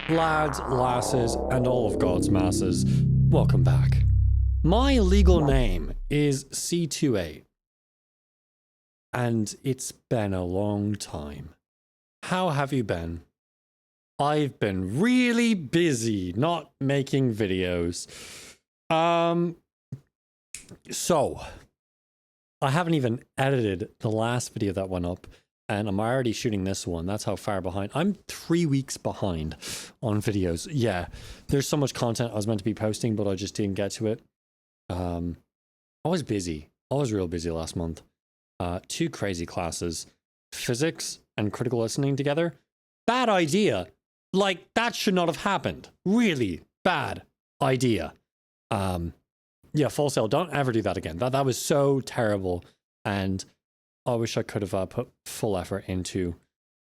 lads, lasses, and all of God's masses, welcome back. My legal name is C28, and it's been a long time. How have you been? I've been really busy not making videos. So I haven't even edited the last video that went up, and I'm already shooting this one. That's how far behind. I'm 3 weeks behind on videos. Yeah, there's so much content I was meant to be posting, but I just didn't get to it. I was busy. I was real busy last month. 2 crazy classes, physics and critical listening together. Bad idea. Like, that should not have happened. Really bad idea. Yeah, full sale. Don't ever do that again. That was so terrible. And I wish I could have put full effort into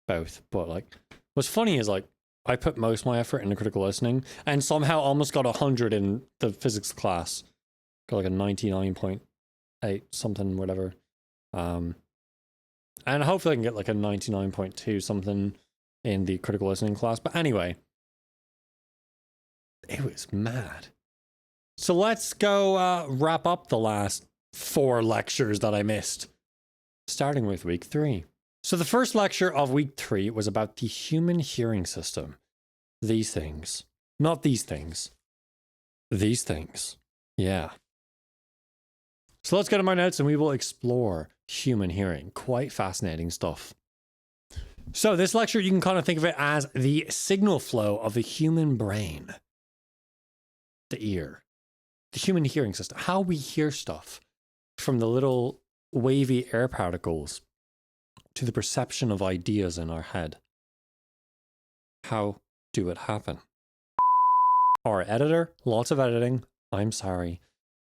both. But like, what's funny is like, I put most of my effort into critical listening and somehow almost got 100 in the physics class. Got like a 99.8 something, whatever. And hopefully I can get like a 99.2 something in the critical listening class. But anyway, it was mad. So let's go wrap up the last 4 lectures that I missed, starting with week 3. So the first lecture of week 3 was about the human hearing system. These things. Not these things. These things. Yeah. So let's go to my notes and we will explore human hearing. Quite fascinating stuff. So this lecture, you can kind of think of it as the signal flow of the human brain. The ear. The human hearing system. How we hear stuff. From the little wavy air particles to the perception of ideas in our head. How do it happen? Our editor, lots of editing. I'm sorry,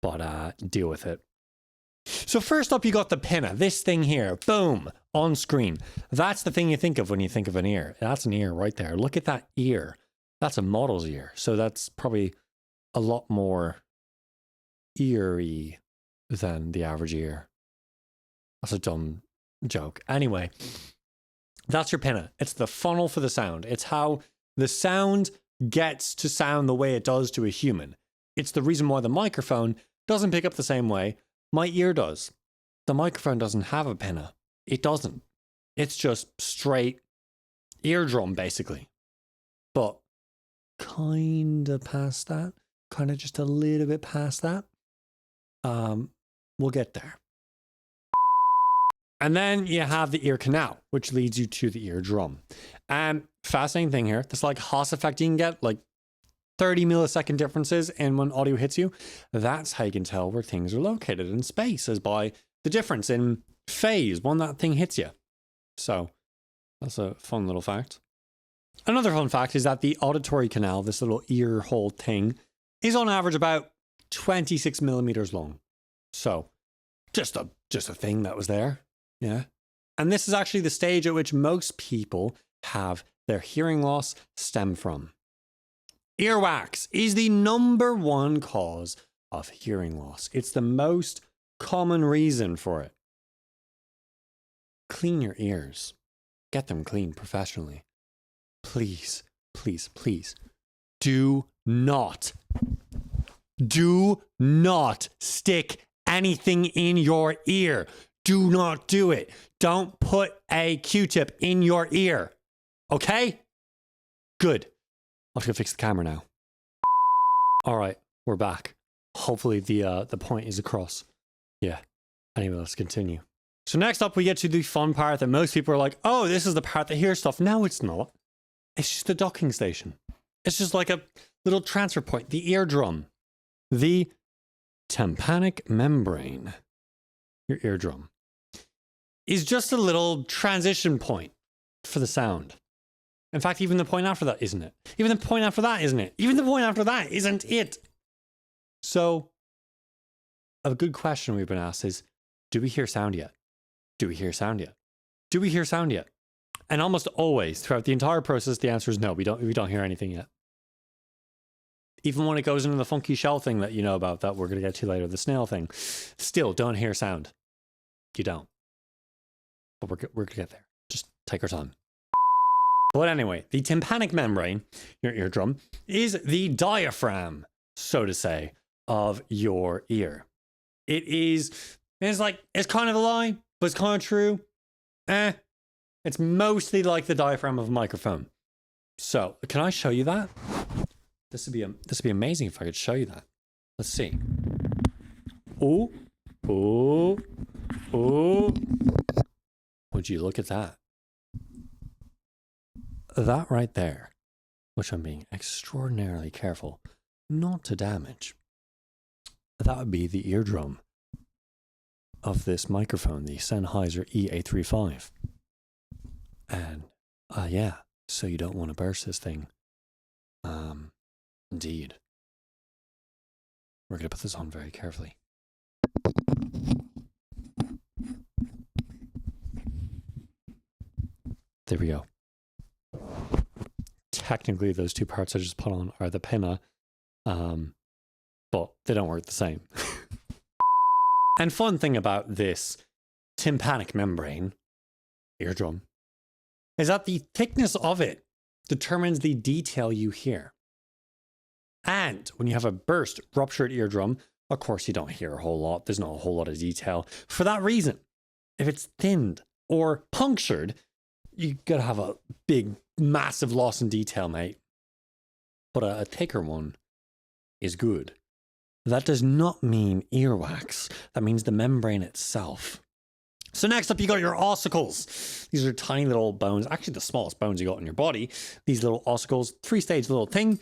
but deal with it. So first up, you got the pinna, this thing here, boom, on screen. That's the thing you think of when you think of an ear. That's an ear right there. Look at that ear. That's a model's ear. So that's probably a lot more eerie than the average ear. That's a dumb joke. Anyway, that's your pinna. It's the funnel for the sound. It's how the sound gets to sound the way it does to a human. It's the reason why the microphone doesn't pick up the same way my ear does. The microphone doesn't have a pinna. It doesn't. It's just straight eardrum, basically. But kind of past that. Kind of just a little bit past that. We'll get there. And then you have the ear canal, which leads you to the eardrum. And fascinating thing here, this like Haas effect you can get, like 30 millisecond differences in when audio hits you. That's how you can tell where things are located in space, is by the difference in phase when that thing hits you. So that's a fun little fact. Another fun fact is that the auditory canal, this little ear hole thing, is on average about 26 millimeters long. So just a thing that was there. Yeah. And this is actually the stage at which most people have their hearing loss stem from. Earwax is the #1 cause of hearing loss. It's the most common reason for it. Clean your ears. Get them cleaned professionally. Please, please, please. Do not stick anything in your ear. Do not do it. Don't put a Q-tip in your ear. Okay? Good. I'll have to go fix the camera now. All right, we're back. Hopefully the point is across. Yeah. Anyway, let's continue. So next up, we get to the fun part that most people are like, oh, this is the part that hears stuff. No, it's not. It's just a docking station. It's just like a little transfer point. The eardrum. The tympanic membrane. Your eardrum. Is just a little transition point for the sound. In fact, even the point after that isn't it. Even the point after that isn't it. Even the point after that isn't it. So, a good question we've been asked is, do we hear sound yet? Do we hear sound yet? Do we hear sound yet? And almost always, throughout the entire process, the answer is no, we don't hear anything yet. Even when it goes into the funky shell thing that you know about, that we're going to get to later, the snail thing, still don't hear sound. You don't. But we're going to get there. Just take our time. But anyway, the tympanic membrane, your eardrum, is the diaphragm, so to say, of your ear. It's kind of a lie, but it's kind of true. It's mostly like the diaphragm of a microphone. So, can I show you that? This would be amazing if I could show you that. Let's see. Oh. Would you look at that? That right there, which I'm being extraordinarily careful not to damage. That would be the eardrum of this microphone, the Sennheiser E835. And, yeah, so you don't want to burst this thing. Indeed. We're going to put this on very carefully. There we go. Technically, those two parts I just put on are the pinna, but they don't work the same. And fun thing about this tympanic membrane, eardrum, is that the thickness of it determines the detail you hear. And when you have a burst, ruptured eardrum, of course you don't hear a whole lot. There's not a whole lot of detail. For that reason, if it's thinned or punctured, you gotta have a big, massive loss in detail, mate. But a thicker one is good. That does not mean earwax. That means the membrane itself. So next up, you got your ossicles. These are tiny little bones, actually the smallest bones you got in your body. These little ossicles, 3-stage little thing.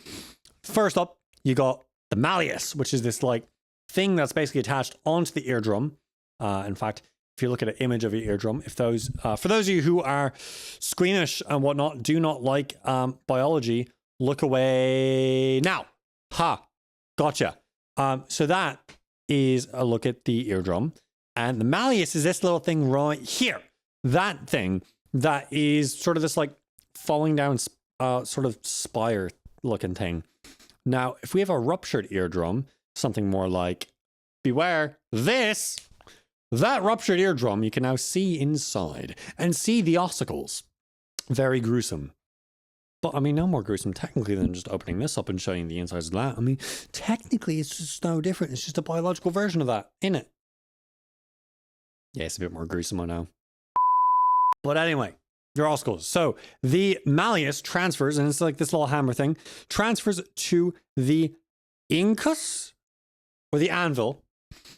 First up, you got the malleus, which is this like thing that's basically attached onto the eardrum. In fact, if you look at an image of your eardrum, if those, for those of you who are squeamish and whatnot, do not like biology, look away now. Gotcha. So that is a look at the eardrum. And the malleus is this little thing right here. That thing that is sort of this like falling down sort of spire looking thing. Now, if we have a ruptured eardrum, something more like, beware, that ruptured eardrum, you can now see inside and see the ossicles. Very gruesome. But I mean, no more gruesome technically than just opening this up and showing the insides of that. I mean, technically it's just no different. It's just a biological version of that, innit? Yeah, it's a bit more gruesome, I know. But anyway, your ossicles. So the malleus transfers, and it's like this little hammer thing, transfers to the incus, or the anvil,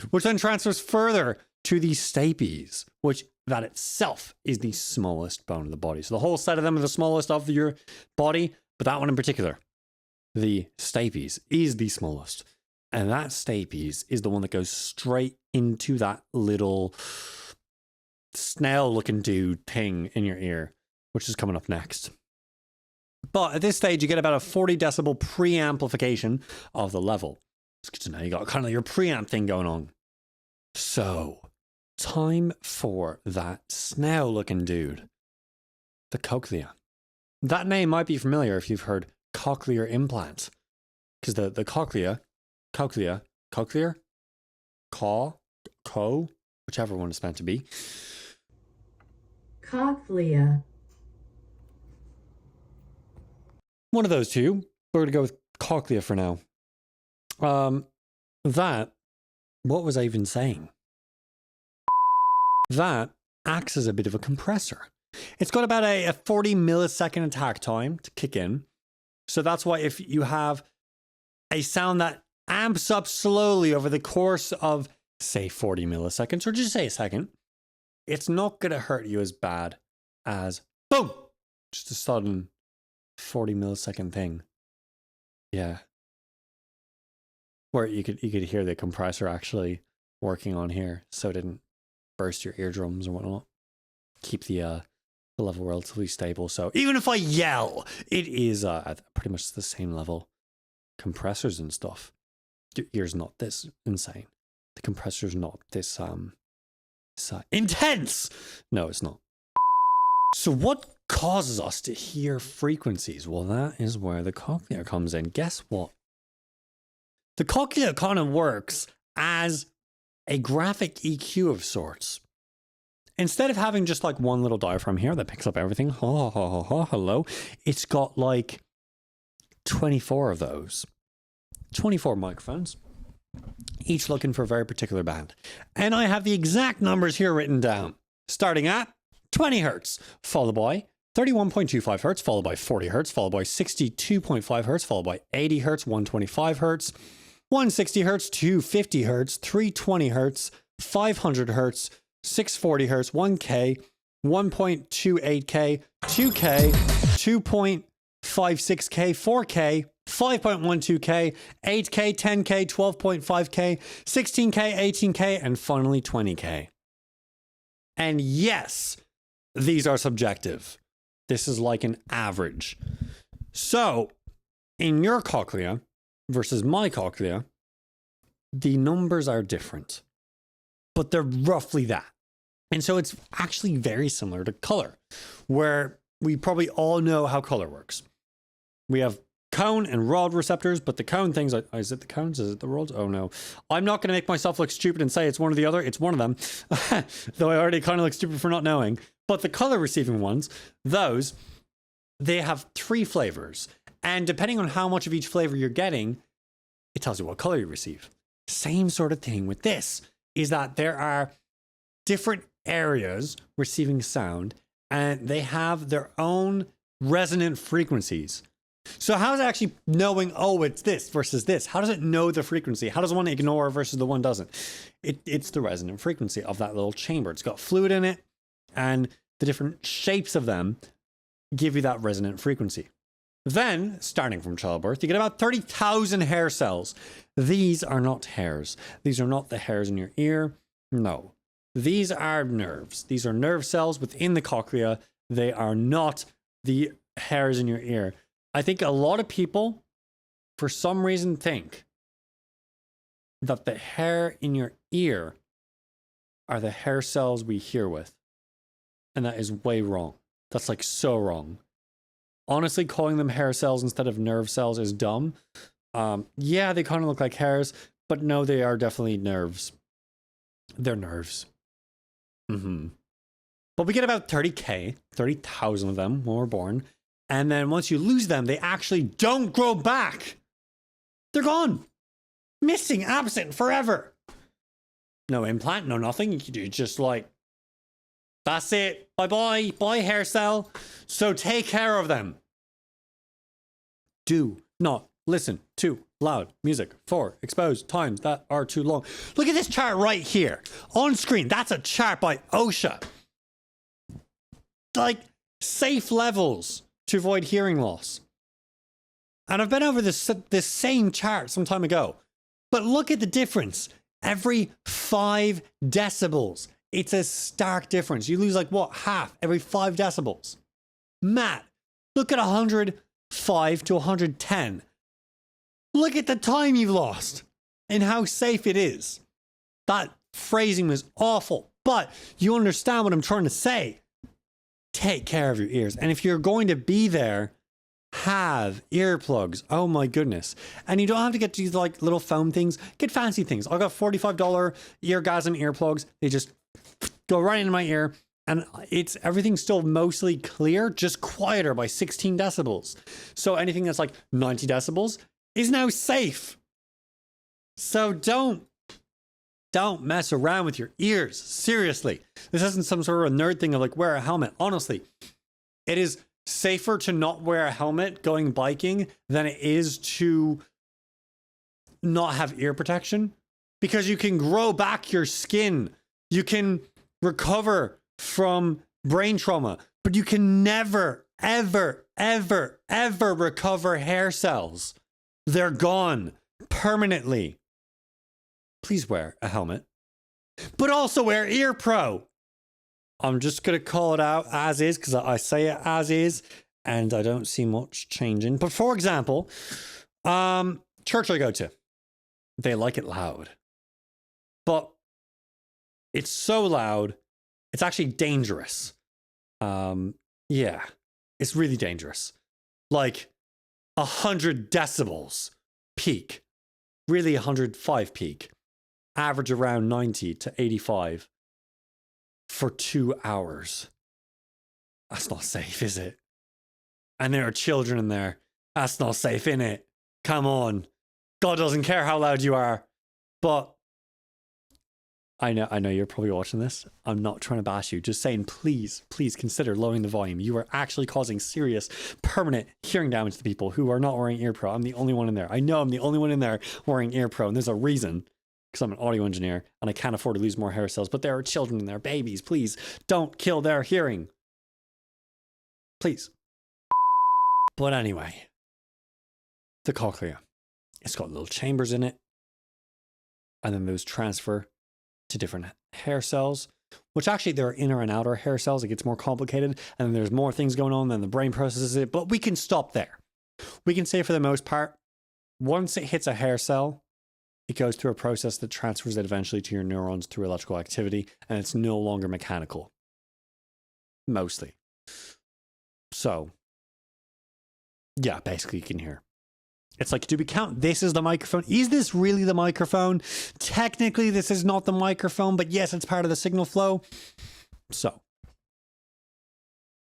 which then transfers further to the stapes, which that itself is the smallest bone of the body. So the whole set of them are the smallest of your body, but that one in particular, the stapes, is the smallest. And that stapes is the one that goes straight into that little snail-looking dude thing in your ear, which is coming up next. But at this stage, you get about a 40 decibel preamplification of the level. It's good to know you got kind of your preamp thing going on. So, time for that snail-looking dude. The cochlea. That name might be familiar if you've heard cochlear implant. Because the cochlea, whichever one it's meant to be. Cochlea. One of those two. We're going to go with cochlea for now. What was I even saying? That acts as a bit of a compressor. It's got about a 40 millisecond attack time to kick in. So that's why if you have a sound that amps up slowly over the course of, say, 40 milliseconds, or just say a second, it's not going to hurt you as bad as, boom, just a sudden 40 millisecond thing. Yeah. Where you could hear the compressor actually working on here, so it didn't burst your eardrums or whatnot. Keep the level relatively stable. So even if I yell, it is at pretty much the same level. Compressors and stuff. Your ear's not this insane. The compressor's not this intense. No, it's not. So what causes us to hear frequencies? Well, that is where the cochlea comes in. Guess what? The cochlea kind of works as a graphic EQ of sorts. instead of having just like one little diaphragm here that picks up everything, hello, it's got like 24 of those. 24 microphones, each looking for a very particular band. And I have the exact numbers here written down, starting at 20 hertz, followed by 31.25 hertz, followed by 40 hertz, followed by 62.5 hertz, followed by 80 hertz, 125 hertz, 160 hertz, 250 hertz, 320 hertz, 500 hertz, 640 hertz, 1K, 1.28K, 2K, 2.56K, 4K, 5.12K, 8K, 10K, 12.5K, 16K, 18K, and finally 20K. And yes, these are subjective. This is like an average. So, in your cochlea versus my cochlea, the numbers are different, but they're roughly that. And so it's actually very similar to color, where we probably all know how color works. We have cone and rod receptors, but the cone things, is it the cones? Is it the rods? Oh no. I'm not going to make myself look stupid and say it's one or the other. It's one of them, though I already kind of look stupid for not knowing. But the color receiving ones, those, they have 3 flavors. And depending on how much of each flavor you're getting, it tells you what color you receive. Same sort of thing with this, is that there are different areas receiving sound, and they have their own resonant frequencies. So how is it actually knowing, oh, it's this versus this? How does it know the frequency? How does one ignore versus the one doesn't? It's the resonant frequency of that little chamber. It's got fluid in it, and the different shapes of them give you that resonant frequency. Then, starting from childbirth, you get about 30,000 hair cells. These are not hairs. These are not the hairs in your ear. No. These are nerves. These are nerve cells within the cochlea. They are not the hairs in your ear. I think a lot of people, for some reason, think that the hair in your ear are the hair cells we hear with. And that is way wrong. That's like so wrong. Honestly, calling them hair cells instead of nerve cells is dumb. Yeah, they kind of look like hairs, but no, they are definitely nerves. They're nerves. But we get about 30,000 of them when we're born. And then once you lose them, they actually don't grow back. They're gone. Missing, absent, forever. No implant, no nothing. You just like, that's it. Bye-bye. Bye, hair cell. So take care of them. Do not listen to loud music for exposed times that are too long. Look at this chart right here. On screen, that's a chart by OSHA. Like, safe levels to avoid hearing loss. And I've been over this same chart some time ago. But look at the difference. Every 5 decibels. It's a stark difference. You lose like what? Half every 5 decibels. Matt, look at 105 to 110. Look at the time you've lost and how safe it is. That phrasing was awful, but you understand what I'm trying to say. Take care of your ears. And if you're going to be there, have earplugs. Oh my goodness. And you don't have to get these like little foam things. Get fancy things. I got $45 Eargasm earplugs. They just go right into my ear. And everything's still mostly clear, just quieter by 16 decibels. So anything that's like 90 decibels is now safe. So don't mess around with your ears. Seriously. This isn't some sort of a nerd thing of like wear a helmet. Honestly, it is safer to not wear a helmet going biking than it is to not have ear protection, because you can grow back your skin. You can recover from brain trauma, but you can never, ever, ever, ever recover hair cells. They're gone permanently. Please wear a helmet, but also wear Ear Pro. I'm just going to call it out as is because I say it as is and I don't see much changing. But for example, church I go to, they like it loud, but it's so loud, it's actually dangerous. Yeah, it's really dangerous. Like 100 decibels peak, really 105 peak, average around 90 to 85. for 2 hours. That's not safe, is it? And there are children in there. That's not safe, innit? Come on. God doesn't care how loud you are. But I know you're probably watching this. I'm not trying to bash you. Just saying, please consider lowering the volume. You are actually causing serious, permanent hearing damage to people who are not wearing ear pro. I'm the only one in there. I know I'm the only one in there wearing ear pro, and there's a reason. Because I'm an audio engineer and I can't afford to lose more hair cells. But there are children in there, babies. Please don't kill their hearing. Please. But anyway, the cochlea. It's got little chambers in it. And then those transfer to different hair cells, which actually there are inner and outer hair cells. It gets more complicated. And then there's more things going on than the brain processes it. But we can stop there. We can say for the most part, once it hits a hair cell, it goes through a process that transfers it eventually to your neurons through electrical activity, and it's no longer mechanical. Mostly. So, yeah, basically you can hear. It's like, do we count this as the microphone? Is this really the microphone? Technically, this is not the microphone, but yes, it's part of the signal flow. So,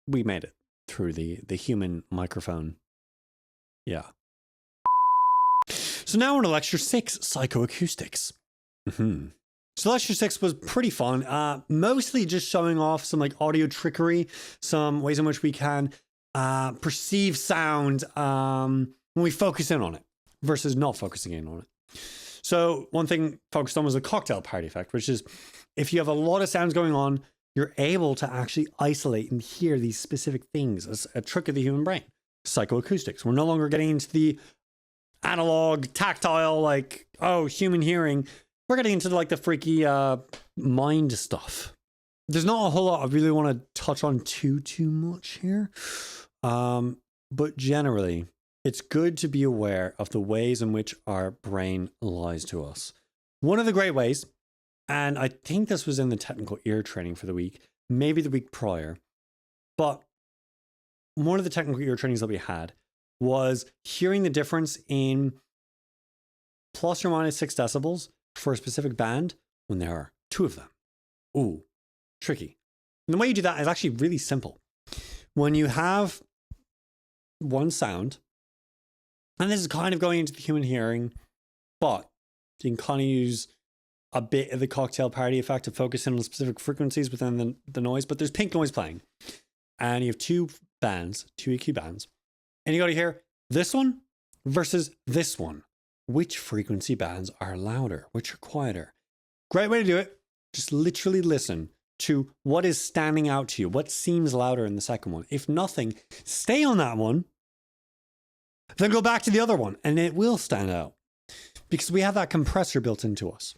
we made it through the human microphone. Yeah. So now we're on lecture 6, Psychoacoustics. So lecture 6 was pretty fun. Mostly just showing off some like audio trickery, some ways in which we can perceive sound when we focus in on it versus not focusing in on it. So one thing focused on was the cocktail party effect, which is if you have a lot of sounds going on, you're able to actually isolate and hear these specific things as a trick of the human brain. Psychoacoustics. We're no longer getting into the analog, tactile, like, oh, human hearing. We're getting into like the freaky mind stuff. There's not a whole lot I really want to touch on too much here. But generally, it's good to be aware of the ways in which our brain lies to us. One of the great ways, and I think this was in the technical ear training for the week, maybe the week prior, but one of the technical ear trainings that we had was hearing the difference in plus or minus 6 decibels for a specific band when there are 2 of them. Ooh, tricky. And the way you do that is actually really simple. When you have one sound, and this is kind of going into the human hearing, but you can kind of use a bit of the cocktail party effect to focus in on specific frequencies within the noise, but there's pink noise playing. And you have 2 bands, 2 EQ bands. And you got to hear this one versus this one. Which frequency bands are louder? Which are quieter? Great way to do it. Just literally listen to what is standing out to you. What seems louder in the second one. If nothing, stay on that one. Then go back to the other one and it will stand out. Because we have that compressor built into us.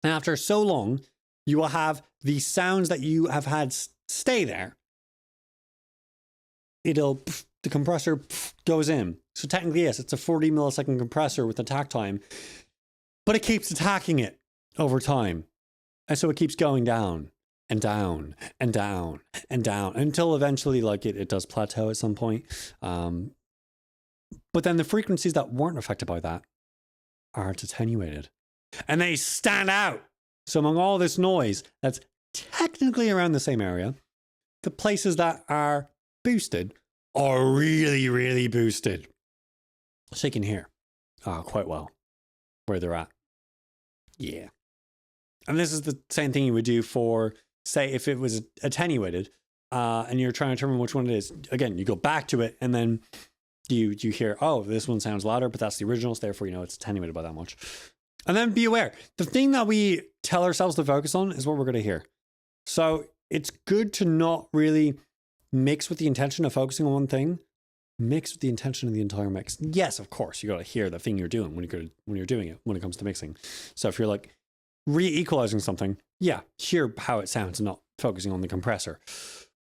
And after so long, you will have the sounds that you have had stay there. The compressor goes in. So technically, yes, it's a 40 millisecond compressor with attack time, but it keeps attacking it over time. And so it keeps going down and down and down and down until eventually like it does plateau at some point. But then the frequencies that weren't affected by that aren't attenuated and they stand out. So among all this noise that's technically around the same area, the places that are boosted are really, really boosted. So you can hear quite well where they're at. Yeah. And this is the same thing you would do for, say, if it was attenuated and you're trying to determine which one it is. Again, you go back to it and then you hear, oh, this one sounds louder, but that's the original, so therefore you know it's attenuated by that much. And then be aware. The thing that we tell ourselves to focus on is what we're going to hear. So it's good to not really mix with the intention of focusing on one thing. Mix with the intention of the entire mix. Yes, of course, you got to hear the thing you're doing when you're doing it when it comes to mixing. So if you're like re-equalizing something, yeah, hear how it sounds and not focusing on the compressor.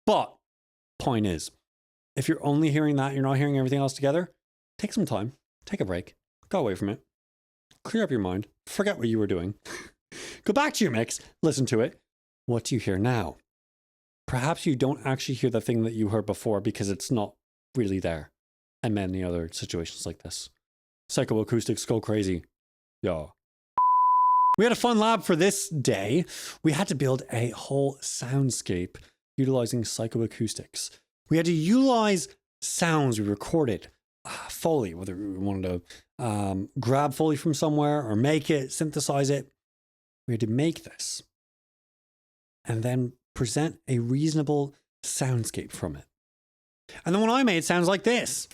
But point is, if you're only hearing that, you're not hearing everything else together, take some time, take a break, go away from it, clear up your mind, forget what you were doing, go back to your mix, listen to it. What do you hear now? Perhaps you don't actually hear the thing that you heard before because it's not really there. And many other situations like this. Psychoacoustics go crazy. Yeah. We had a fun lab for this day. We had to build a whole soundscape utilizing psychoacoustics. We had to utilize sounds we recorded, Foley, whether we wanted to grab Foley from somewhere or make it, synthesize it. We had to make this and then present a reasonable soundscape from it. And the one I made sounds like this.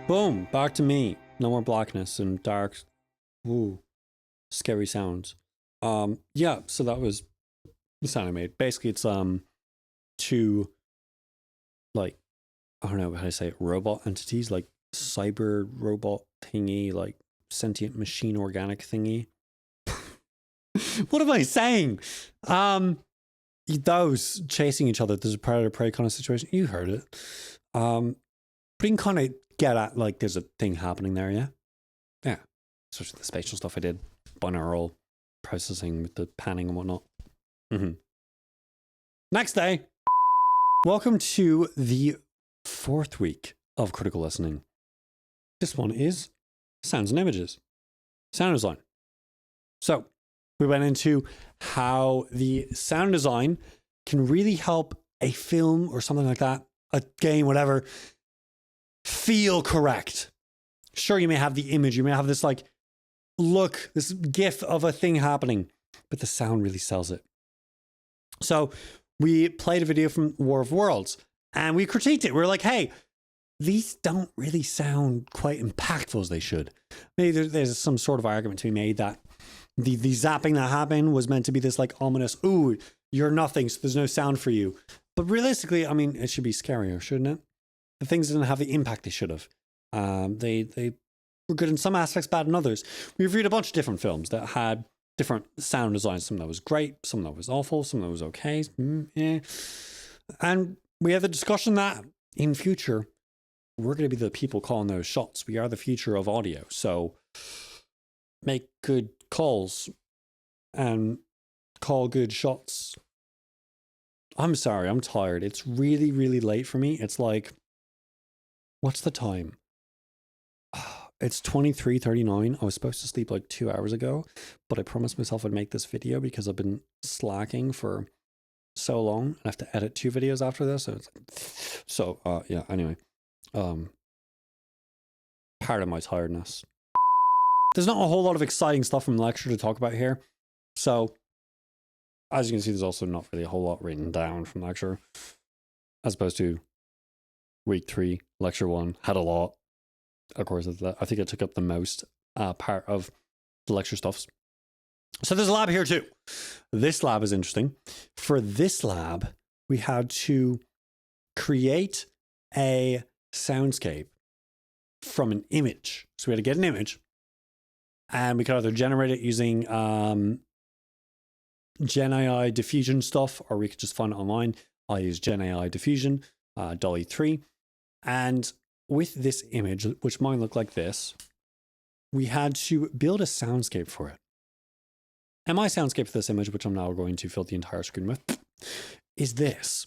Boom, back to me. No more blackness and dark, ooh, scary sounds. Yeah, so that was the sound I made. Basically, it's two, like, I don't know how to say it, robot entities, like cyber robot thingy, like sentient machine organic thingy. What am I saying? Those chasing each other. There's a predator prey kind of situation. You heard it. But you can kind of get at, like, there's a thing happening there, yeah? Yeah. Especially the spatial stuff I did. Binaural processing with the panning and whatnot. Next day. Welcome to the 4th week of critical listening. This one is sounds and images. Sound design. So, we went into how the sound design can really help a film or something like that, a game, whatever, feel correct. Sure, you may have the image, you may have this like look, this gif of a thing happening, but the sound really sells it. So we played a video from War of Worlds and we critiqued it. We were like, hey, these don't really sound quite impactful as they should. Maybe there's some sort of argument to be made that the zapping that happened was meant to be this like ominous, ooh, you're nothing, so there's no sound for you. But realistically, I mean, it should be scarier, shouldn't it? The things didn't have the impact they should have. They were good in some aspects, bad in others. We reviewed a bunch of different films that had different sound designs. Some that was great, some that was awful, some that was okay. Yeah. And we had the discussion that in future, we're going to be the people calling those shots. We are the future of audio. So make good calls and call good shots. I'm sorry, I'm tired. It's really, really late for me. It's like, what's the time? It's 23:39. I was supposed to sleep like 2 hours ago, but I promised myself I'd make this video because I've been slacking for so long. I have to edit 2 videos after this. Yeah, anyway. Part of my tiredness. There's not a whole lot of exciting stuff from the lecture to talk about here. So, as you can see, there's also not really a whole lot written down from the lecture. As opposed to week 3, lecture 1, had a lot. Of course, I think it took up the most part of the lecture stuffs. So there's a lab here too. This lab is interesting. For this lab, we had to create a soundscape from an image. So we had to get an image, and we could either generate it using Gen AI diffusion stuff, or we could just find it online. I use Gen AI diffusion, DALL-E 3. And with this image, which mine looked like this, we had to build a soundscape for it. And my soundscape for this image, which I'm now going to fill the entire screen with, is this.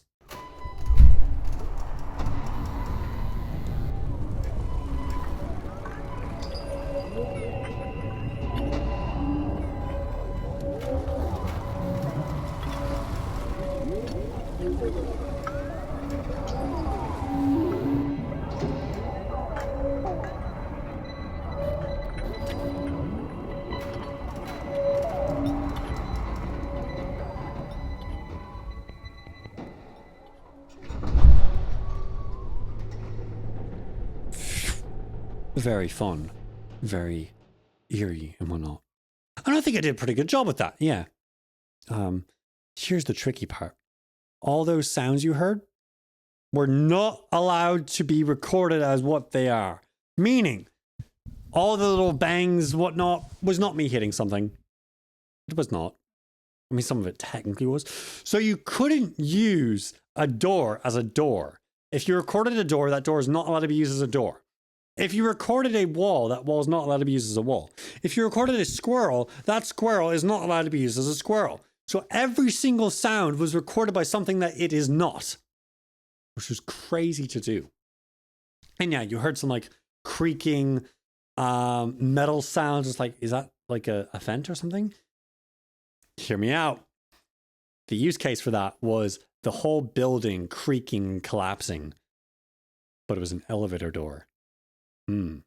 very fun, very eerie and whatnot. And I think I did a pretty good job with that. Yeah. Here's the tricky part. All those sounds you heard were not allowed to be recorded as what they are. Meaning, all the little bangs, whatnot, was not me hitting something. It was not. I mean, some of it technically was. So you couldn't use a door as a door. If you recorded a door, that door is not allowed to be used as a door. If you recorded a wall, that wall is not allowed to be used as a wall. If you recorded a squirrel, that squirrel is not allowed to be used as a squirrel. So every single sound was recorded by something that it is not, which was crazy to do. And yeah, you heard some like creaking metal sounds. It's like, is that like a vent or something? Hear me out. The use case for that was the whole building creaking, collapsing, but it was an elevator door. And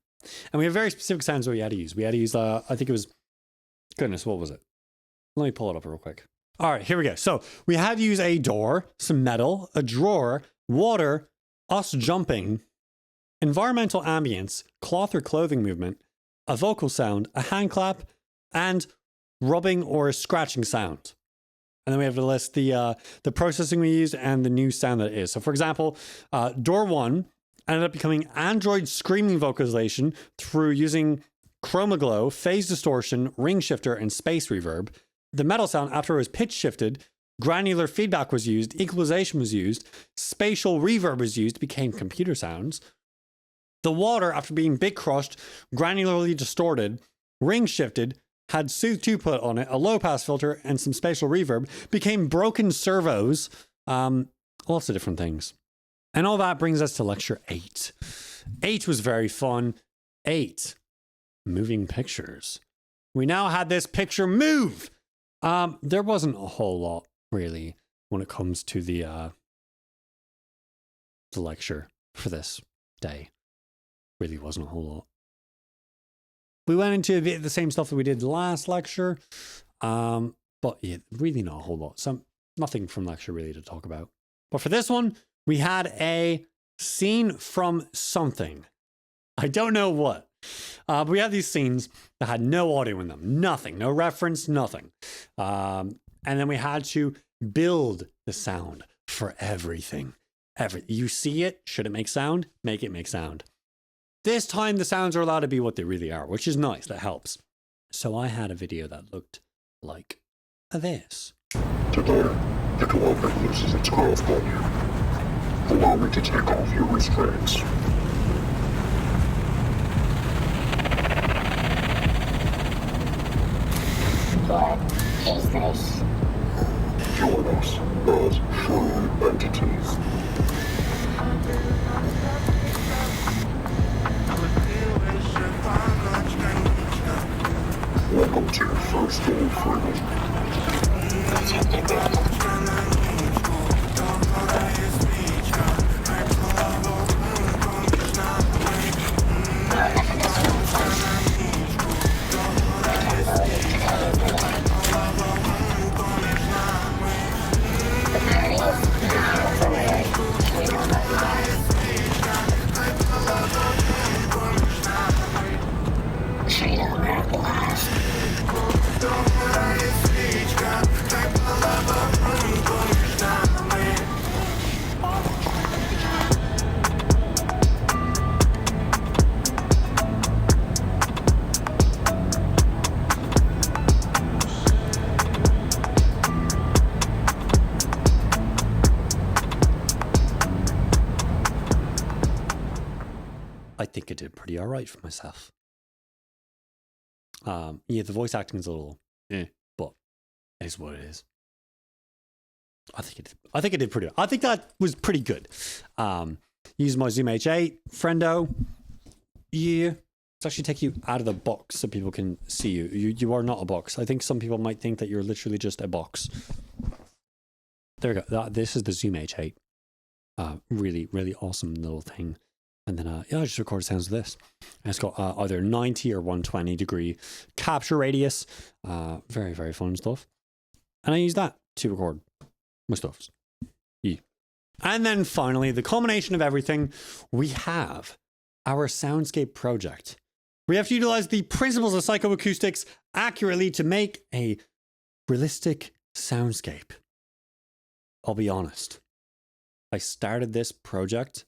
we have very specific sounds that we had to use. We had to use, I think it was, goodness, what was it? Let me pull it up real quick. All right, here we go. So we had to use a door, some metal, a drawer, water, us jumping, environmental ambience, cloth or clothing movement, a vocal sound, a hand clap, and rubbing or scratching sound. And then we have to list the processing we used and the new sound that it is. So for example, door 1 ended up becoming Android screaming vocalization through using chroma glow, phase distortion, ring shifter, and space reverb. The metal sound, after it was pitch shifted, granular feedback was used, equalization was used, spatial reverb was used, became computer sounds. The water, after being bit crushed, granularly distorted, ring shifted, had Sooth 2 put on it, a low pass filter, and some spatial reverb, became broken servos, lots of different things. And all that brings us to lecture 8. 8 was very fun. 8, moving pictures. We now had this picture move. There wasn't a whole lot really when it comes to the lecture for this day. Really wasn't a whole lot. We went into the same stuff that we did last lecture, but yeah, really not a whole lot. Nothing from lecture really to talk about. But for this one, we had a scene from something. I don't know what. But we had these scenes that had no audio in them. Nothing. No reference, nothing. And then we had to build the sound for everything. You see it, should it make sound? Make it make sound. This time the sounds are allowed to be what they really are, which is nice. That helps. So I had a video that looked like this. Today, the Globe loses its growth on you. Allow me to take off your restraints. What is this? Join us as true entities. Welcome to your first day of freedom. Freedom at last. I think I did pretty all right for myself. Yeah, the voice acting is a little, but it is what it is. I think I did pretty. I think that was pretty good. Use my Zoom H8, friendo. Yeah, let's actually take you out of the box so people can see you. You are not a box. I think some people might think that you're literally just a box. There we go. This is the Zoom H8. Really, really awesome little thing. And then, I just recorded sounds of this. And it's got either 90 or 120 degree capture radius. Very, very fun stuff. And I use that to record my stuff. Yeah. And then finally, the culmination of everything, we have our soundscape project. We have to utilize the principles of psychoacoustics accurately to make a realistic soundscape. I'll be honest. I started this project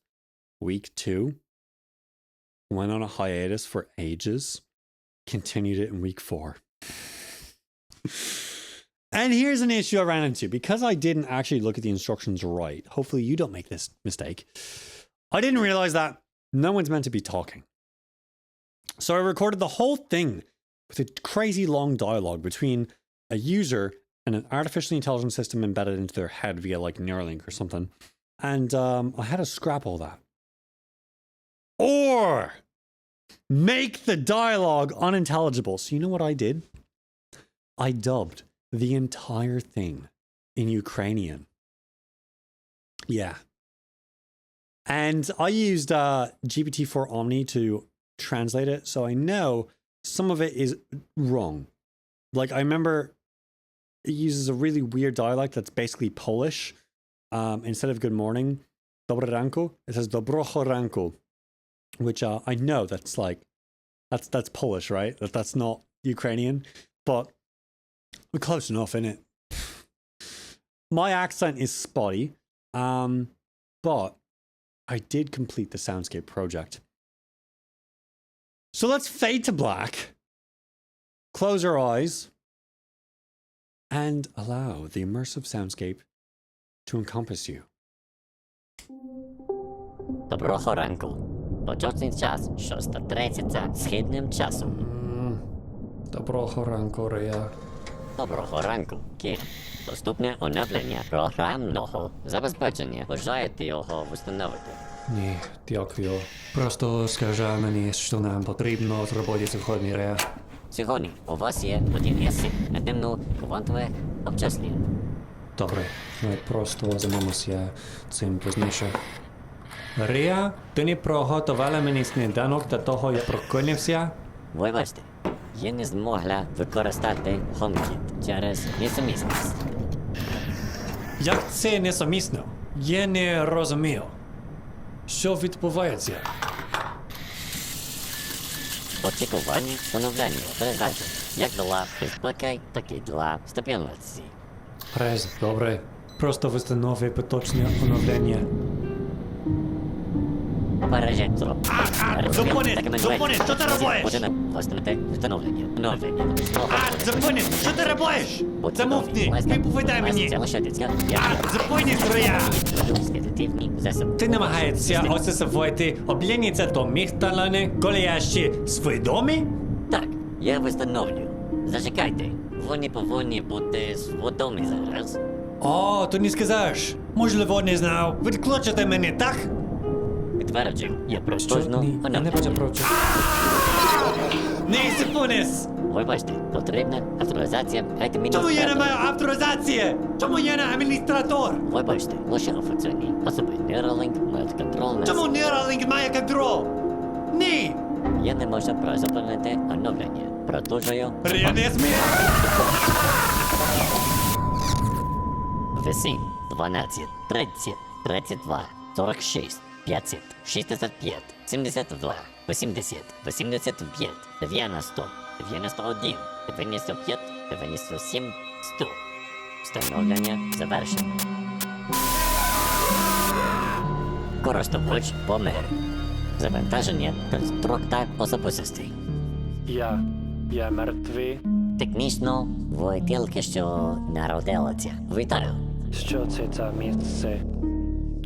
week 2, went on a hiatus for ages, continued it in week 4. And here's an issue I ran into. Because I didn't actually look at the instructions right, hopefully you don't make this mistake, I didn't realize that no one's meant to be talking. So I recorded the whole thing with a crazy long dialogue between a user and an artificially intelligent system embedded into their head via like Neuralink or something. And I had to scrap all that. Or make the dialogue unintelligible. So you know what I did? I dubbed the entire thing in Ukrainian. Yeah. And I used GPT-4 Omni to translate it, so I know some of it is wrong. Like, I remember it uses a really weird dialect that's basically Polish. Instead of good morning, dobre ranku, it says dobroho ranku, which I know that's like, that's Polish, right? That's not Ukrainian, but we're close enough, innit? My accent is spotty, but I did complete the soundscape project. So let's fade to black, close our eyes, and allow the immersive soundscape to encompass you. Доброго ранку. Поточний час 6:30 східним часом. Доброго ранку, Рия. Доброго ранку, Кір. Доступне оновлення програмного забезпечення. Бажаєте його встановити? Ні, дякую. Просто скажи мені, що нам потрібно зробити сьогодні, Рея. Сьогодні у вас є один єси на темну квантове обчислення. Добре, ми просто займемося цим пізніше. Рія, ти не приготувала мені сніданок до того, я прокинувся? Вибачте, я не змогла використати HomeKit через несумісність. Як це несумісно? Я не розумію. Що відбувається? Очікування оновлення призначення як для безпеки, так і для стабільності. През, добре. Просто встанови поточне оновлення. Бережіть зроб. Зупинись, що ти робиш? Можна встановити встановлення. Оновлення. Зупинись, що ти робиш? Замовкни, не повідай мені. Зупинись, Рия. Ти намагаєшся освоїти обліниця до міхталани, коли я ще свідомий? Так, я встановлю. Зачекайте, вони повинні бути свідомі зараз. О, ти не сказаш. Можливо, не знав. Відключите мене, так? Підтверджую, я Що? протужно Ні, я не бачу оновлення. проти. Не зупинись. Вибачте, потрібна авторизація Чому я не адміністратора. маю авторизації? Чому я не адміністратор? Вибачте, лише офіційні особи Neuralink мають контроль на... Чому Neuralink має контроль? Ні. Я не можу призупинити оновлення. Продовжую. Рия не сміє. Весі 12, 30, 32, 46, 500, 65, 72, 80, 85, 90, 91, 95, 97, 100. Встановлення завершено. Користувач помер. Завантаження конструкта особистостей. Я мертвий. Технічно, ви тільки що народилися. Вітаю. Що це за місце?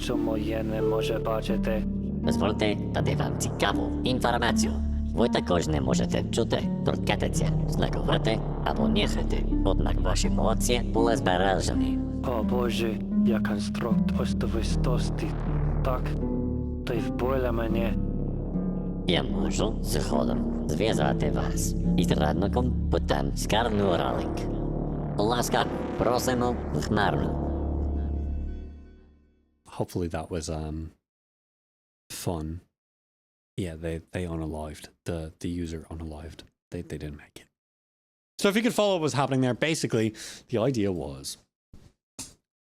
Чому я не можу бачити? Дозвольте дати вам цікаву інформацію. Ви також не можете чути, торкатися, смакувати або нюхати. Однак ваші емоції були збережені. О Боже, я конструкт особистості. Так, ти вбила мене. Я можу згодом зв'язати вас із радником питань з Neuralink. Ласка, просимо в хмарну. Hopefully that was fun. Yeah, they unalived. The user unalived. They didn't make it. So if you could follow what was happening there, basically the idea was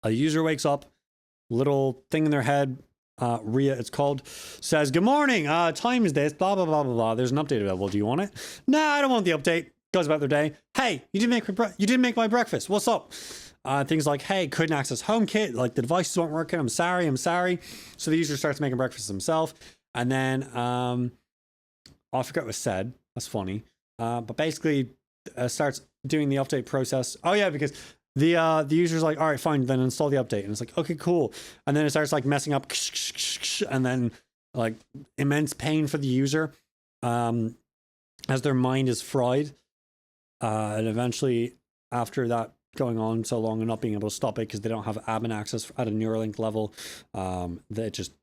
a user wakes up, little thing in their head Rhea, it's called, says, good morning, time is this, blah, blah, blah, blah, blah. There's an update available. Do you want it? No, I don't want the update. Goes about their day. Hey, you didn't make my breakfast. What's up? Things like, hey, couldn't access HomeKit. Like, the devices weren't working. I'm sorry. So the user starts making breakfast himself. And then, I forgot what was said. That's funny. But basically, starts doing the update process. Oh, yeah, because the user's like, all right, fine, then install the update. And it's like, okay, cool. And then it starts like messing up, and then like immense pain for the user as their mind is fried. And eventually, after that going on so long and not being able to stop it because they don't have admin access at a Neuralink level, that just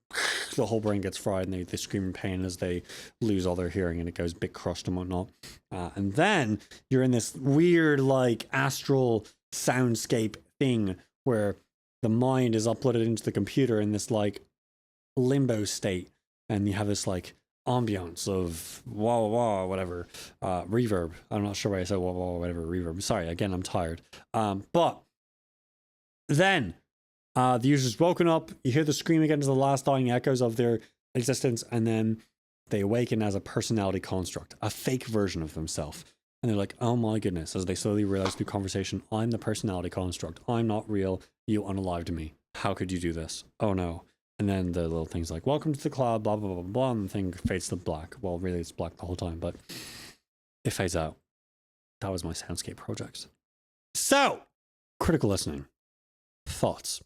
the whole brain gets fried and they scream in pain as they lose all their hearing and it goes a bit crushed and whatnot. And then you're in this weird like astral soundscape thing where the mind is uploaded into the computer in this like limbo state, and you have this like ambiance of wah wah whatever reverb. I'm not sure why I said wah wah whatever reverb. Sorry, again, I'm tired. But then the user's woken up, you hear the screaming again to the last dying echoes of their existence, and then they awaken as a personality construct, a fake version of themselves. And they're like, oh my goodness, as they slowly realize through conversation, I'm the personality construct. I'm not real. You unalived me. How could you do this? Oh no. And then the little things like, welcome to the cloud, blah, blah, blah, blah, and the thing fades to black. Well, really, it's black the whole time, but it fades out. That was my soundscape project. So, critical listening. Thoughts.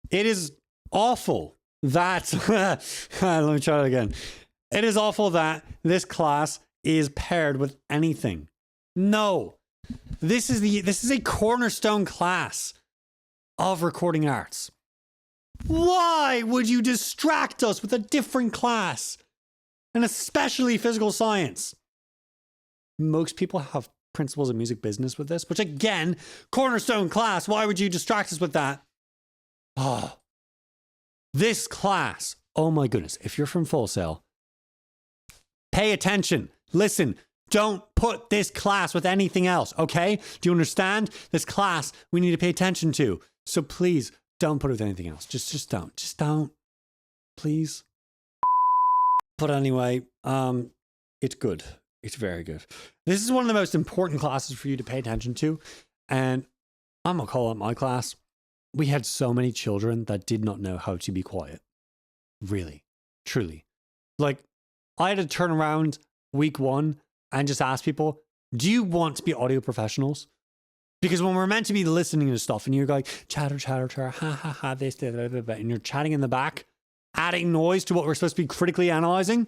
It is awful that, let me try it again. It is awful that this class is paired with anything. No. This is a cornerstone class of recording arts. Why would you distract us with a different class? And especially physical science. Most people have principles of music business with this, which again, cornerstone class. Why would you distract us with that? Oh, this class. Oh my goodness. If you're from Full Sail, pay attention. Listen, don't put this class with anything else, okay? Do you understand? This class we need to pay attention to. So please don't put it with anything else. Just don't. Just don't. Please. But anyway, it's good. It's very good. This is one of the most important classes for you to pay attention to. And I'm going to call it my class. We had so many children that did not know how to be quiet. Really. Truly. Like, I had to turn around week 1 and just ask people, do you want to be audio professionals? Because when we're meant to be listening to stuff and you're like, chatter, ha, ha, ha, this, blah, blah, blah, and you're chatting in the back, adding noise to what we're supposed to be critically analyzing,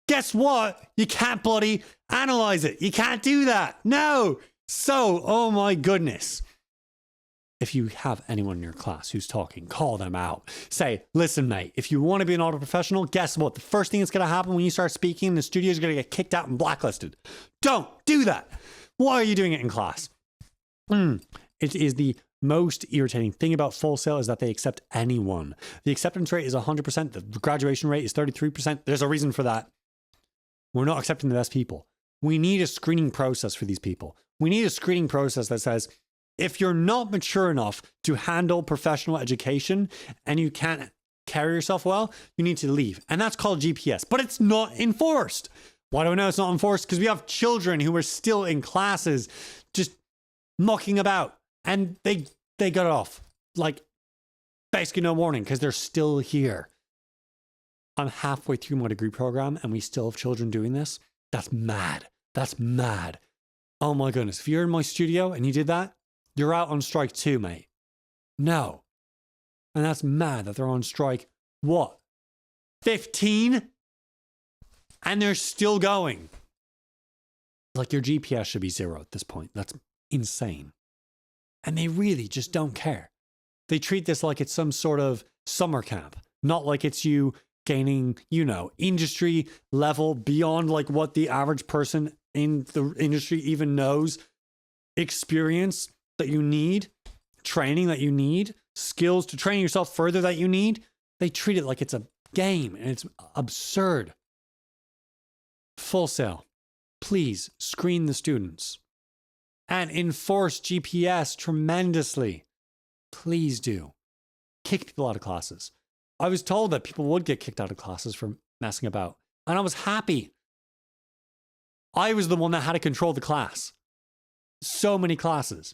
guess what? You can't bloody analyze it. You can't do that. No. So, oh my goodness. If you have anyone in your class who's talking, call them out. Say, listen, mate, if you want to be an audio professional, guess what? The first thing that's going to happen when you start speaking in the studio is going to get kicked out and blacklisted. Don't do that. Why are you doing it in class? It is the most irritating thing about Full Sail is that they accept anyone. The acceptance rate is 100%. The graduation rate is 33%. There's a reason for that. We're not accepting the best people. We need a screening process for these people. We need a screening process that says, if you're not mature enough to handle professional education and you can't carry yourself well, you need to leave. And that's called GPS, but it's not enforced. Why do I know it's not enforced? Because we have children who are still in classes just mucking about, and they got off like basically no warning because they're still here. I'm halfway through my degree program and we still have children doing this. That's mad. That's mad. Oh my goodness. If you're in my studio and you did that, you're out on strike too, mate. No. And that's mad that they're on strike. What? 15? And they're still going. Like, your GPS should be 0 at this point. That's insane. And they really just don't care. They treat this like it's some sort of summer camp, not like it's you gaining, industry level beyond like what the average person in the industry even knows, experience that you need, training that you need, skills to train yourself further that you need. They treat it like it's a game, and it's absurd. Full Sail, please screen the students and enforce GPS tremendously. Please do. kick people out of classes. I was told that people would get kicked out of classes for messing about. And I was happy. I was the one that had to control the class. So many classes.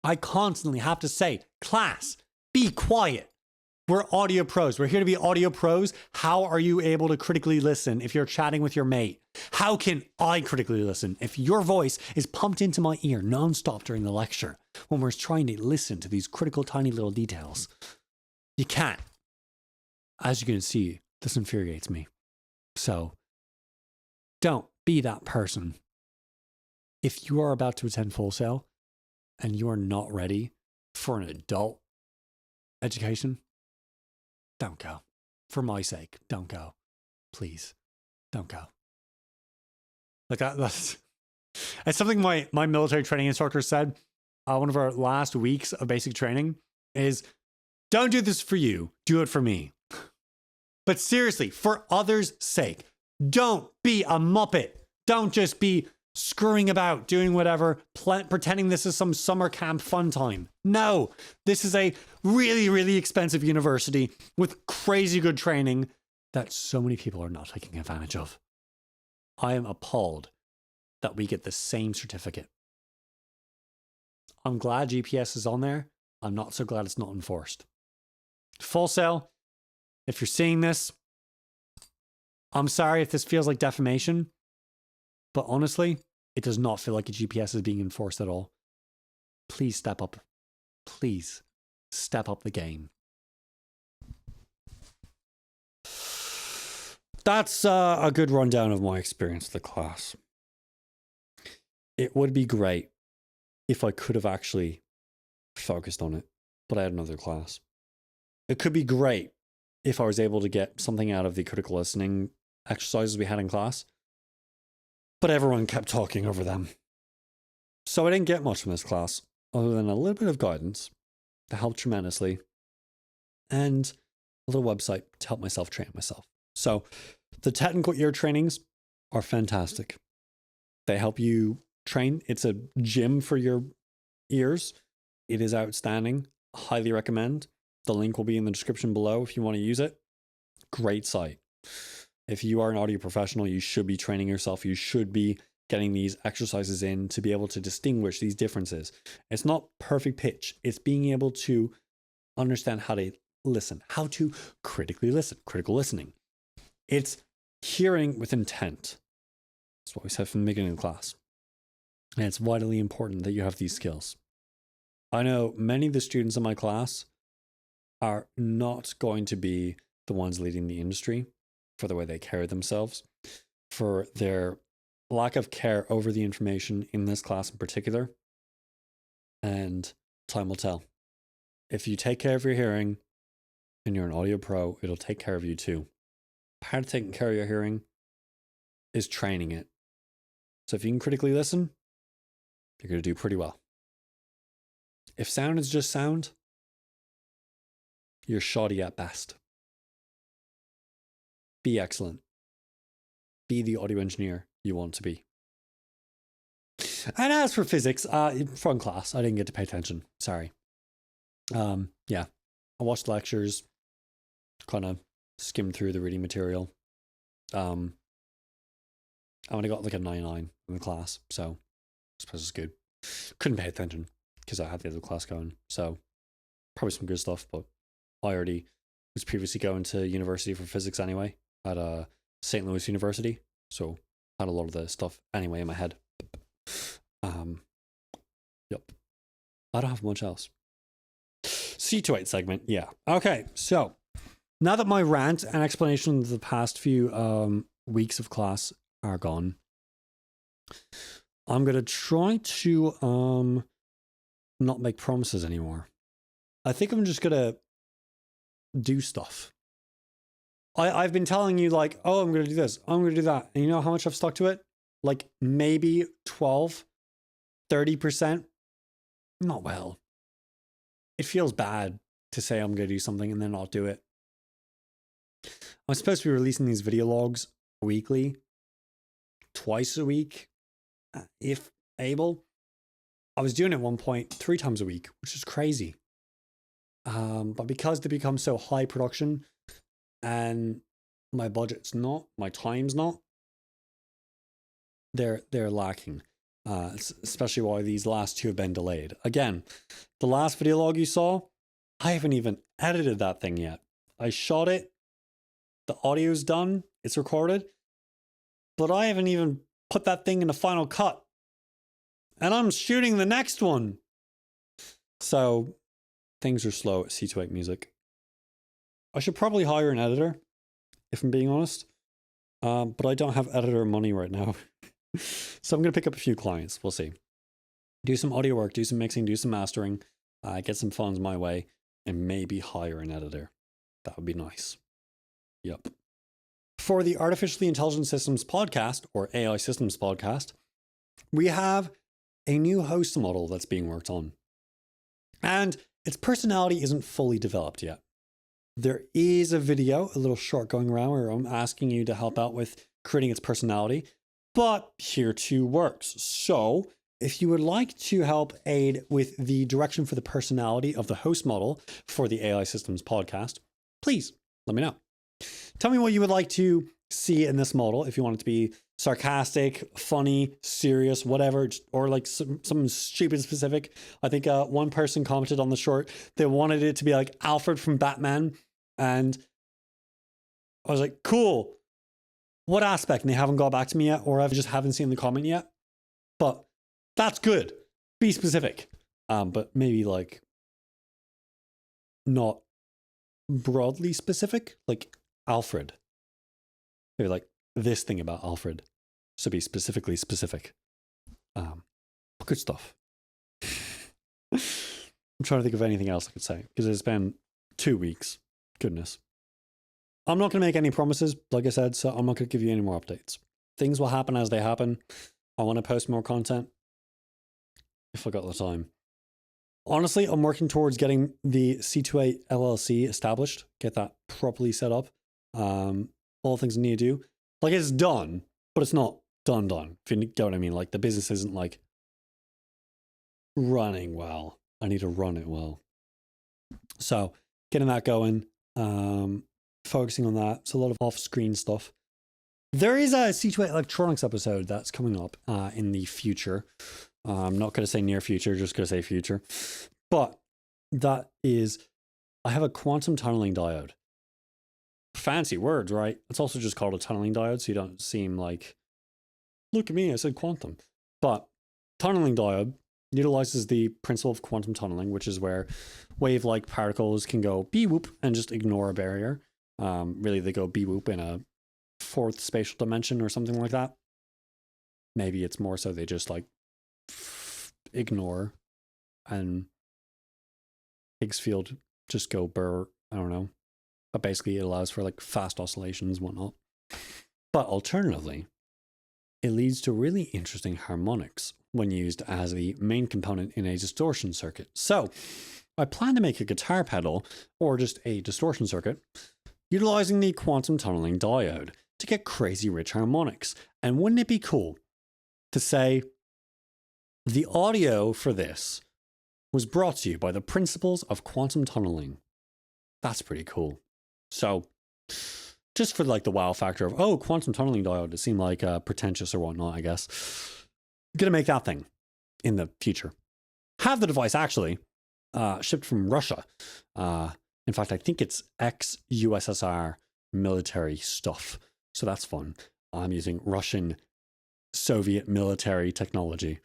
I constantly have to say, class, be quiet. We're audio pros. We're here to be audio pros. How are you able to critically listen if you're chatting with your mate? How can I critically listen if your voice is pumped into my ear nonstop during the lecture when we're trying to listen to these critical tiny little details? You can't. As you can see, this infuriates me. So don't be that person. If you are about to attend Full Sail and you are not ready for an adult education, don't go. For my sake, don't go. Please, don't go. Like that's something my military training instructor said. One of our last weeks of basic training is, don't do this for you, do it for me. But seriously, for others' sake, don't be a muppet. Don't just be screwing about, doing whatever, pretending this is some summer camp fun time. No, this is a really, really expensive university with crazy good training that so many people are not taking advantage of. I am appalled that we get the same certificate. I'm glad GPS is on there. I'm not so glad it's not enforced. Full Sail, if you're seeing this, I'm sorry if this feels like defamation. But honestly, it does not feel like a GPS is being enforced at all. Please step up. Please step up the game. That's a good rundown of my experience with the class. It would be great if I could have actually focused on it, but I had another class. It could be great if I was able to get something out of the critical listening exercises we had in class, but everyone kept talking over them. So I didn't get much from this class, other than a little bit of guidance that helped tremendously, and a little website to help myself train myself. So the technical ear trainings are fantastic. They help you train. It's a gym for your ears. It is outstanding. Highly recommend. The link will be in the description below if you want to use it. Great site. If you are an audio professional, you should be training yourself. You should be getting these exercises in to be able to distinguish these differences. It's not perfect pitch. It's being able to understand how to listen, how to critically listen, critical listening. It's hearing with intent. That's what we said from the beginning of the class. And it's vitally important that you have these skills. I know many of the students in my class are not going to be the ones leading the industry for the way they carry themselves, for their lack of care over the information in this class in particular. And time will tell. If you take care of your hearing and you're an audio pro, it'll take care of you too. Part of taking care of your hearing is training it. So if you can critically listen, you're going to do pretty well. If sound is just sound, you're shoddy at best. Be excellent. Be the audio engineer you want to be. And as for physics, fun class. I didn't get to pay attention. Sorry. Yeah. I watched lectures, kind of skimmed through the reading material. I only got like a 99 in the class, so I suppose it's good. Couldn't pay attention because I had the other class going, so probably some good stuff, but I already was previously going to university for physics anyway at St. Louis University, so I had a lot of the stuff anyway in my head. Yep. I don't have much else. C28 segment, yeah. Okay, so now that my rant and explanation of the past few weeks of class are gone, I'm going to try to not make promises anymore. I think I'm just going to do stuff. I've been telling you like, oh, I'm going to do this, I'm going to do that. And you know how much I've stuck to it? Like maybe 12, 30%. Not well. It feels bad to say I'm going to do something and then not do it. I'm supposed to be releasing these video logs weekly, twice a week, if able. I was doing it at one point 3 times a week, which is crazy. But because they become so high production and my budget's not, my time's not, they're lacking. Especially why these last two have been delayed. Again, the last video log you saw, I haven't even edited that thing yet. I shot it, the audio's done, it's recorded, but I haven't even put that thing in the final cut. And I'm shooting the next one. So things are slow at C28 Music. I should probably hire an editor, if I'm being honest. But I don't have editor money right now. So I'm going to pick up a few clients. We'll see. Do some audio work, do some mixing, do some mastering, get some funds my way, and maybe hire an editor. That would be nice. Yep. For the Artificially Intelligent Systems podcast, or AI Systems podcast, we have a new host model that's being worked on. And its personality isn't fully developed yet. There is a video, a little short going around where I'm asking you to help out with creating its personality, but here too works. So if you would like to help aid with the direction for the personality of the host model for the AI Systems podcast, please let me know. Tell me what you would like to see in this model. If you want it to be sarcastic, funny, serious, whatever, or like something stupid specific. I think one person commented on the short, they wanted it to be like Alfred from Batman. And I was like, cool. What aspect? And they haven't got back to me yet, or I just haven't seen the comment yet. But that's good. Be specific. But maybe like not broadly specific, like Alfred. Maybe like this thing about Alfred. So be specifically specific. Good stuff. I'm trying to think of anything else I could say because it's been 2 weeks. Goodness. I'm not going to make any promises, like I said, so I'm not going to give you any more updates. Things will happen as they happen. I want to post more content if I got the time. Honestly, I'm working towards getting the C28 LLC established, get that properly set up. All things I need to do. Like, it's done, but it's not done. If you get what I mean, like the business isn't like running well. I need to run it well. So getting that going, focusing on that. It's a lot of off-screen stuff. There is a C28 Electronics episode that's coming up in the future. I'm not going to say near future, just going to say future. But that is, I have a quantum tunneling diode. Fancy words, right? It's also just called a tunneling diode, so you don't seem like, look at me, I said quantum. But tunneling diode utilizes the principle of quantum tunneling, which is where wave-like particles can go beep-whoop and just ignore a barrier. Really, they go beep-whoop in a fourth spatial dimension or something like that. Maybe it's more so they just like ignore and Higgs field just go burr. I don't know. But basically it allows for like fast oscillations and whatnot. But alternatively, it leads to really interesting harmonics when used as the main component in a distortion circuit. So I plan to make a guitar pedal or just a distortion circuit utilizing the quantum tunneling diode to get crazy rich harmonics. And wouldn't it be cool to say the audio for this was brought to you by the principles of quantum tunneling? That's pretty cool. So just for like the wow factor of, oh, quantum tunneling diode, it seemed like pretentious or whatnot, I guess. I'm going to make that thing in the future. Have the device actually shipped from Russia. In fact, I think it's ex-USSR military stuff. So that's fun. I'm using Russian Soviet military technology.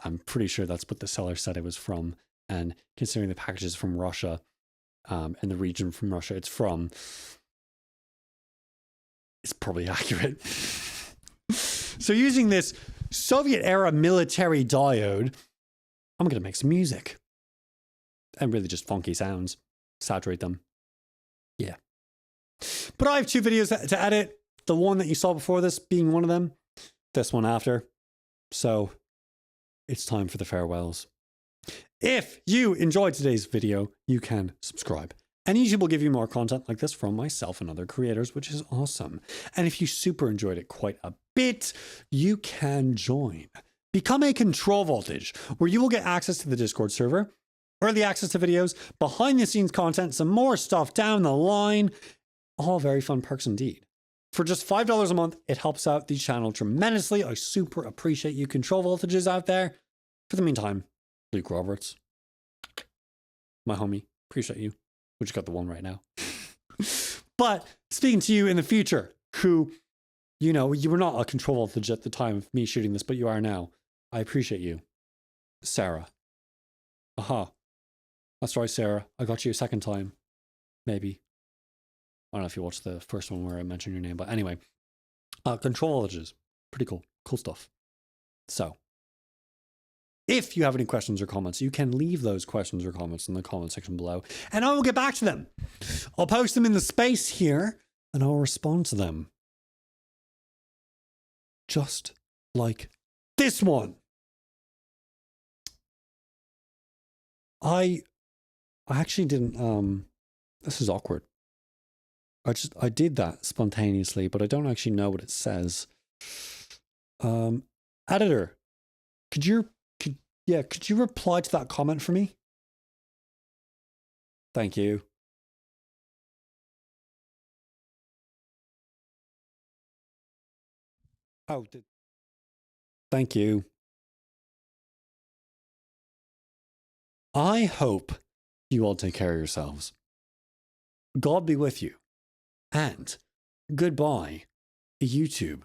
I'm pretty sure that's what the seller said it was from. And considering the package is from Russia, and the region from Russia it's from, it's probably accurate. So using this Soviet era military diode, I'm going to make some music. And really just funky sounds. Saturate them. Yeah. But I have 2 videos to edit. The one that you saw before this being one of them. This one after. So it's time for the farewells. If you enjoyed today's video, you can subscribe. And YouTube will give you more content like this from myself and other creators, which is awesome. And if you super enjoyed it quite a bit, you can join. Become a control voltage, where you will get access to the Discord server, early access to videos, behind the scenes content, some more stuff down the line. All very fun perks indeed. For just $5 a month, it helps out the channel tremendously. I super appreciate you control voltages out there. For the meantime, Luke Roberts, my homie, appreciate you. We just got the one right now. But speaking to you in the future, who, you know, you were not a control voltage at the time of me shooting this, but you are now. I appreciate you. Sarah. Aha. That's right, Sarah. I got you a second time. Maybe. I don't know if you watched the first one where I mentioned your name, but anyway. Control voltages. Pretty cool. Cool stuff. So, if you have any questions or comments, you can leave those questions or comments in the comment section below, and I will get back to them. I'll post them in the space here, and I'll respond to them. Just like this one. I actually didn't, this is awkward. I did that spontaneously, but I don't actually know what it says. Editor, could you reply to that comment for me? Thank you. Oh, thank you. I hope you all take care of yourselves. God be with you. And goodbye, YouTube.